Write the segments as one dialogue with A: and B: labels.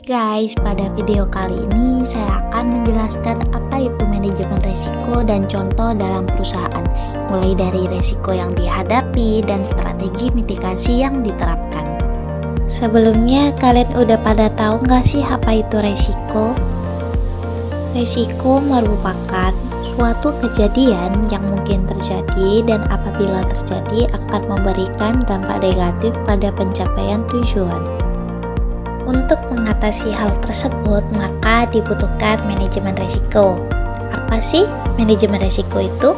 A: Guys, pada video kali ini saya akan menjelaskan apa itu manajemen resiko dan contoh dalam perusahaan, mulai dari resiko yang dihadapi dan strategi mitigasi yang diterapkan. Sebelumnya, kalian udah pada tahu nggak sih apa itu resiko? Resiko merupakan suatu kejadian yang mungkin terjadi dan apabila terjadi akan memberikan dampak negatif pada pencapaian tujuan. Untuk mengatasi hal tersebut, maka dibutuhkan manajemen risiko. Apa sih manajemen risiko itu?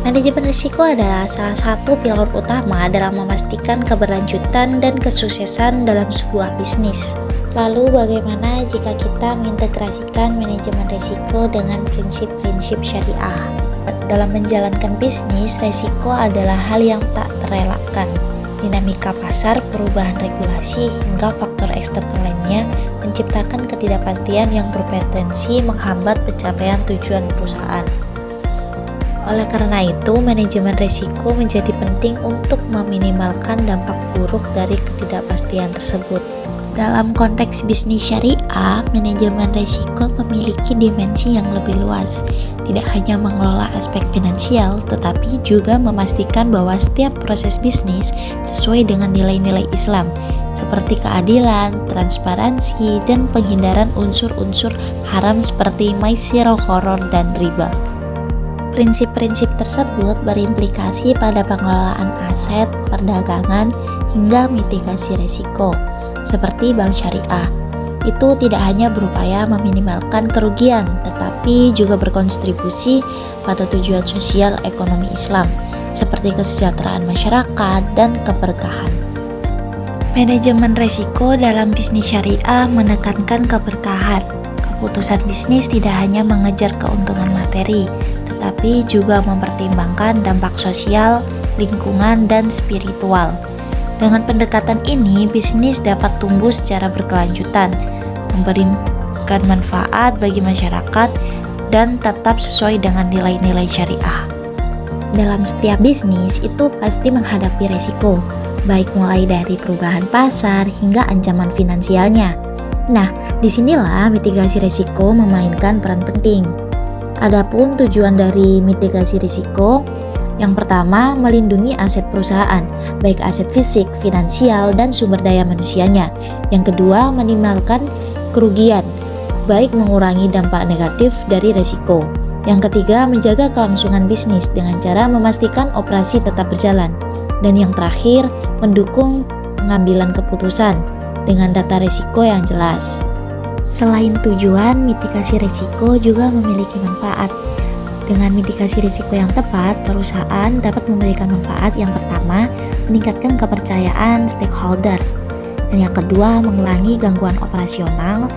A: Manajemen risiko adalah salah satu pilar utama dalam memastikan keberlanjutan dan kesuksesan dalam sebuah bisnis. Lalu bagaimana jika kita mengintegrasikan manajemen risiko dengan prinsip-prinsip syariah? Dalam menjalankan bisnis, risiko adalah hal yang tak terelakkan. Dinamika pasar, perubahan regulasi, hingga faktor eksternal lainnya menciptakan ketidakpastian yang berpotensi menghambat pencapaian tujuan perusahaan. Oleh karena itu, manajemen risiko menjadi penting untuk meminimalkan dampak buruk dari ketidakpastian tersebut. Dalam konteks bisnis syariah, manajemen risiko memiliki dimensi yang lebih luas. Tidak hanya mengelola aspek finansial, tetapi juga memastikan bahwa setiap proses bisnis sesuai dengan nilai-nilai Islam, seperti keadilan, transparansi, dan penghindaran unsur-unsur haram seperti maisir, gharar, dan riba. Prinsip-prinsip tersebut berimplikasi pada pengelolaan aset, perdagangan, hingga mitigasi risiko. Seperti bank syariah, itu tidak hanya berupaya meminimalkan kerugian, tetapi juga berkontribusi pada tujuan sosial ekonomi Islam, seperti kesejahteraan masyarakat dan keberkahan. Manajemen risiko dalam bisnis syariah menekankan keberkahan. Keputusan bisnis tidak hanya mengejar keuntungan materi, tetapi juga mempertimbangkan dampak sosial, lingkungan, dan spiritual. Dengan pendekatan ini, bisnis dapat tumbuh secara berkelanjutan, memberikan manfaat bagi masyarakat, dan tetap sesuai dengan nilai-nilai syariah. Dalam setiap bisnis, itu pasti menghadapi risiko, baik mulai dari perubahan pasar hingga ancaman finansialnya. Nah, disinilah mitigasi risiko memainkan peran penting. Adapun tujuan dari mitigasi risiko, yang pertama, melindungi aset perusahaan, baik aset fisik, finansial, dan sumber daya manusianya. Yang kedua, minimalkan kerugian, baik mengurangi dampak negatif dari risiko. Yang ketiga, menjaga kelangsungan bisnis dengan cara memastikan operasi tetap berjalan. Dan yang terakhir, mendukung pengambilan keputusan dengan data risiko yang jelas. Selain tujuan, mitigasi risiko juga memiliki manfaat. Dengan mitigasi risiko yang tepat, perusahaan dapat memberikan manfaat yang pertama, meningkatkan kepercayaan stakeholder. Dan yang kedua, mengurangi gangguan operasional.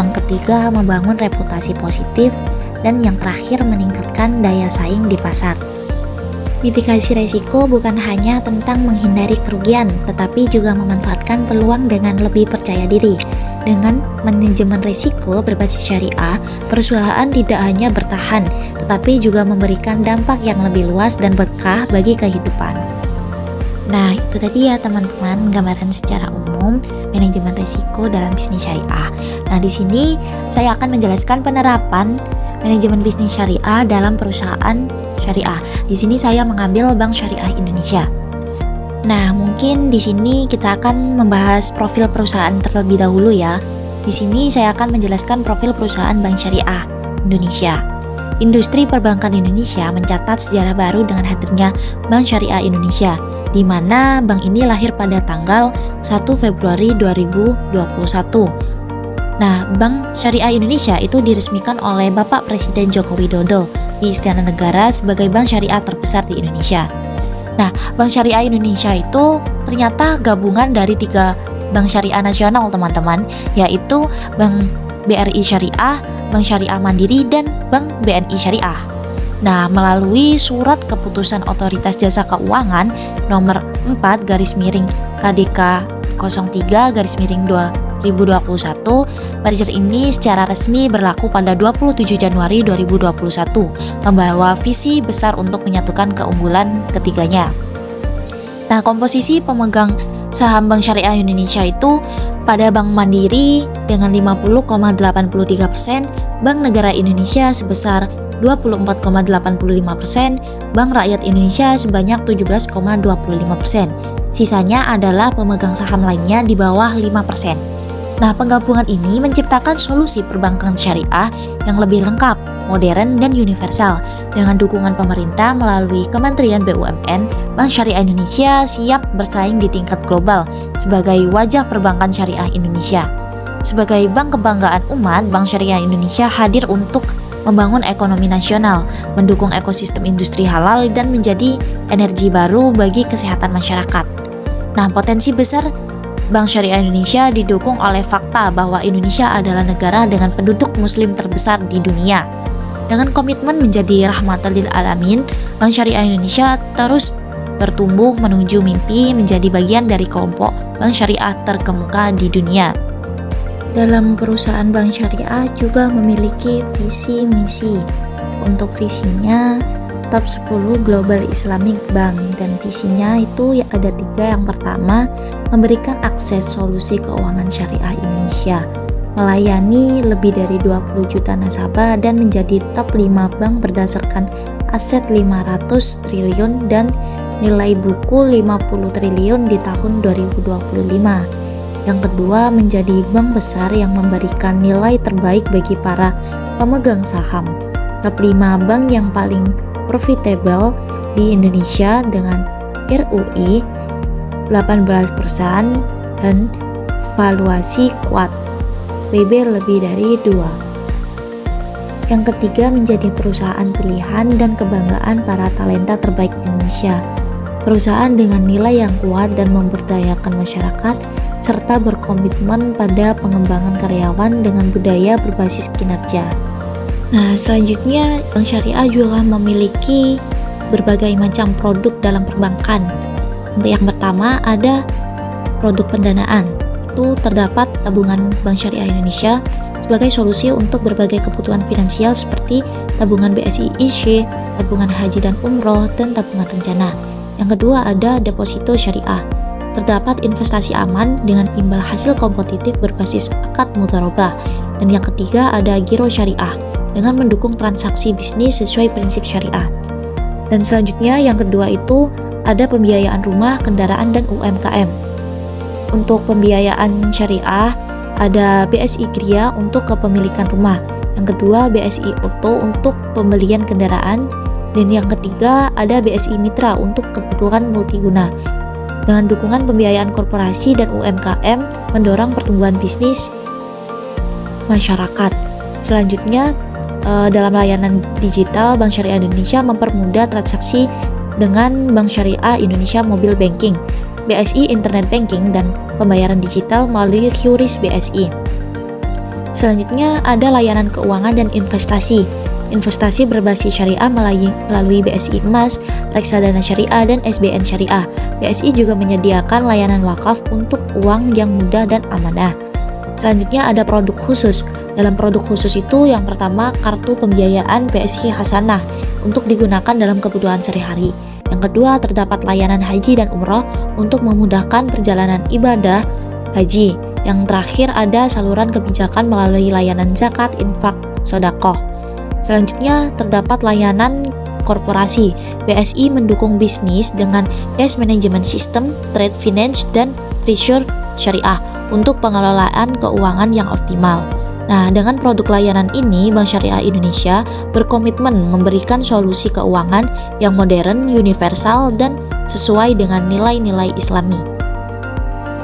A: Yang ketiga, membangun reputasi positif. Dan yang terakhir, meningkatkan daya saing di pasar. Mitigasi risiko bukan hanya tentang menghindari kerugian, tetapi juga memanfaatkan peluang dengan lebih percaya diri. Dengan manajemen risiko berbasis syariah, perusahaan tidak hanya bertahan, tetapi juga memberikan dampak yang lebih luas dan berkah bagi kehidupan. Nah, itu tadi ya teman-teman, gambaran secara umum manajemen risiko dalam bisnis syariah. Nah, di sini saya akan menjelaskan penerapan manajemen bisnis syariah dalam perusahaan syariah. Di sini saya mengambil Bank Syariah Indonesia. Nah, mungkin di sini kita akan membahas profil perusahaan terlebih dahulu ya. Di sini saya akan menjelaskan profil perusahaan Bank Syariah Indonesia. Industri perbankan Indonesia mencatat sejarah baru dengan hadirnya Bank Syariah Indonesia, di mana bank ini lahir pada tanggal 1 Februari 2021. Nah, Bank Syariah Indonesia itu diresmikan oleh Bapak Presiden Joko Widodo di Istana Negara sebagai bank syariah terbesar di Indonesia. Nah, Bank Syariah Indonesia itu ternyata gabungan dari 3 bank syariah nasional teman-teman, yaitu Bank BRI Syariah, Bank Syariah Mandiri, dan Bank BNI Syariah. Nah, melalui surat keputusan Otoritas Jasa Keuangan nomor 4/KDK 03/2021, merger ini secara resmi berlaku pada 27 Januari 2021, membawa visi besar untuk menyatukan keunggulan ketiganya. Nah, komposisi pemegang Saham Bank Syariah Indonesia itu pada Bank Mandiri dengan 50,83%, Bank Negara Indonesia sebesar 24,85%, Bank Rakyat Indonesia sebanyak 17,25%. Sisanya adalah pemegang saham lainnya di bawah 5%. Nah, penggabungan ini menciptakan solusi perbankan syariah yang lebih lengkap, modern, dan universal. Dengan dukungan pemerintah melalui Kementerian BUMN, Bank Syariah Indonesia siap bersaing di tingkat global sebagai wajah perbankan syariah Indonesia. Sebagai bank kebanggaan umat, Bank Syariah Indonesia hadir untuk membangun ekonomi nasional, mendukung ekosistem industri halal, dan menjadi energi baru bagi kesehatan masyarakat. Nah, potensi besar Bank Syariah Indonesia didukung oleh fakta bahwa Indonesia adalah negara dengan penduduk muslim terbesar di dunia. Dengan komitmen menjadi rahmatan lil alamin, Bank Syariah Indonesia terus bertumbuh menuju mimpi menjadi bagian dari kelompok bank syariah terkemuka di dunia. Dalam perusahaan bank syariah juga memiliki visi misi. Untuk visinya, top 10 Global Islamic Bank, dan visinya itu ada 3. Yang pertama, memberikan akses solusi keuangan syariah Indonesia, melayani lebih dari 20 juta nasabah dan menjadi top 5 bank berdasarkan aset 500 triliun dan nilai buku 50 triliun di tahun 2025. Yang kedua, menjadi bank besar yang memberikan nilai terbaik bagi para pemegang saham. Top 5 bank yang paling profitable di Indonesia dengan ROE 18% dan valuasi kuat, PB lebih dari 2. Yang ketiga, menjadi perusahaan pilihan dan kebanggaan para talenta terbaik Indonesia. Perusahaan dengan nilai yang kuat dan memberdayakan masyarakat, serta berkomitmen pada pengembangan karyawan dengan budaya berbasis kinerja. Nah, selanjutnya Bank Syariah juga memiliki berbagai macam produk dalam perbankan. Yang pertama ada produk pendanaan. Itu terdapat tabungan Bank Syariah Indonesia sebagai solusi untuk berbagai kebutuhan finansial seperti tabungan BSI IC, tabungan haji dan umroh, dan tabungan rencana. Yang kedua ada deposito syariah. Terdapat investasi aman dengan imbal hasil kompetitif berbasis akad mudharabah. Dan yang ketiga ada giro syariah dengan mendukung transaksi bisnis sesuai prinsip syariah. Dan selanjutnya yang kedua itu ada pembiayaan rumah, kendaraan, dan UMKM. Untuk pembiayaan syariah ada BSI Kria untuk kepemilikan rumah, yang kedua BSI Auto untuk pembelian kendaraan, dan yang ketiga ada BSI Mitra untuk kebutuhan multiguna. Dengan dukungan pembiayaan korporasi dan UMKM mendorong pertumbuhan bisnis masyarakat. Selanjutnya dalam layanan digital, Bank Syariah Indonesia mempermudah transaksi dengan Bank Syariah Indonesia Mobile Banking, BSI Internet Banking, dan pembayaran digital melalui QRIS BSI. Selanjutnya ada layanan keuangan dan investasi. Investasi berbasis syariah melalui BSI Emas, Reksadana Syariah, dan SBN Syariah. BSI juga menyediakan layanan wakaf untuk uang yang mudah dan amanah. Selanjutnya ada produk khusus. Dalam produk khusus itu yang pertama kartu pembiayaan BSI Hasanah untuk digunakan dalam kebutuhan sehari-hari. Yang kedua terdapat layanan haji dan umroh untuk memudahkan perjalanan ibadah haji. Yang terakhir ada saluran kebijakan melalui layanan zakat, infak, sedekah. Selanjutnya terdapat layanan korporasi. BSI mendukung bisnis dengan cash management system, trade finance, dan treasury syariah untuk pengelolaan keuangan yang optimal. Nah, dengan produk layanan ini, Bank Syariah Indonesia berkomitmen memberikan solusi keuangan yang modern, universal, dan sesuai dengan nilai-nilai Islami.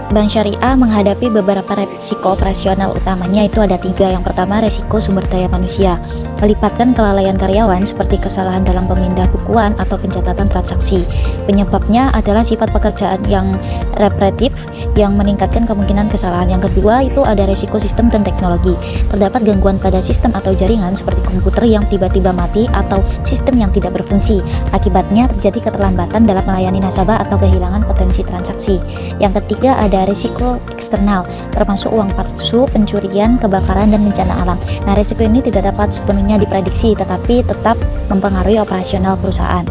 A: Bank Syariah menghadapi beberapa resiko operasional utamanya itu ada 3. Yang pertama, resiko sumber daya manusia. Melibatkan kelalaian karyawan seperti kesalahan dalam pemindah bukuan atau pencatatan transaksi. Penyebabnya adalah sifat pekerjaan yang repetitif yang meningkatkan kemungkinan kesalahan. Yang kedua itu ada resiko sistem dan teknologi. Terdapat gangguan pada sistem atau jaringan seperti komputer yang tiba-tiba mati atau sistem yang tidak berfungsi. Akibatnya terjadi keterlambatan dalam melayani nasabah atau kehilangan potensi transaksi. Yang ketiga ada risiko eksternal, termasuk uang palsu, pencurian, kebakaran, dan bencana alam. Nah, risiko ini tidak dapat sepenuhnya diprediksi, tetapi tetap mempengaruhi operasional perusahaan.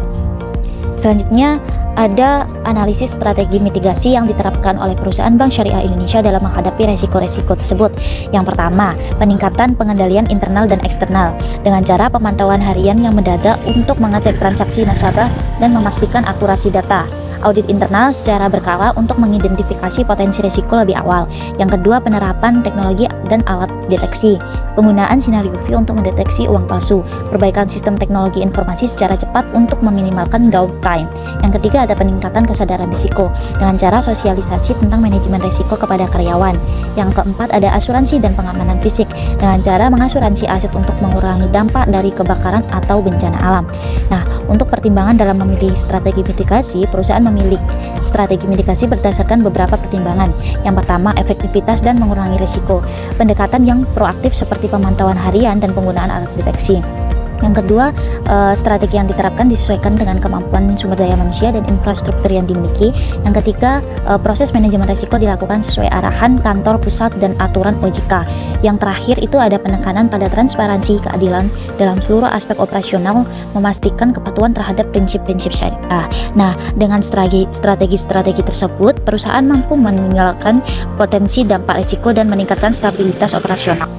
A: Selanjutnya ada analisis strategi mitigasi yang diterapkan oleh perusahaan Bank Syariah Indonesia dalam menghadapi resiko-resiko tersebut. Yang pertama, peningkatan pengendalian internal dan eksternal dengan cara pemantauan harian yang mendadak untuk mengecek transaksi nasabah dan memastikan akurasi data. Audit internal secara berkala untuk mengidentifikasi potensi risiko lebih awal. Yang kedua, penerapan teknologi dan alat deteksi. Penggunaan sinar UV untuk mendeteksi uang palsu. Perbaikan sistem teknologi informasi secara cepat untuk meminimalkan downtime. Yang ketiga, ada peningkatan kesadaran risiko dengan cara sosialisasi tentang manajemen risiko kepada karyawan. Yang keempat, ada asuransi dan pengamanan fisik dengan cara mengasuransi aset untuk mengurangi dampak dari kebakaran atau bencana alam. Nah, untuk pertimbangan dalam memilih strategi mitigasi, perusahaan memilih strategi mitigasi berdasarkan beberapa pertimbangan. Yang pertama, efektivitas dan mengurangi risiko. Pendekatan yang proaktif seperti pemantauan harian dan penggunaan alat deteksi. Yang kedua, strategi yang diterapkan disesuaikan dengan kemampuan sumber daya manusia dan infrastruktur yang dimiliki. Yang ketiga, proses manajemen risiko dilakukan sesuai arahan kantor pusat dan aturan OJK. Yang terakhir itu ada penekanan pada transparansi, keadilan dalam seluruh aspek operasional, memastikan kepatuhan terhadap prinsip-prinsip syariah. Nah, dengan strategi-strategi tersebut, perusahaan mampu meninggalkan potensi dampak risiko dan meningkatkan stabilitas operasional.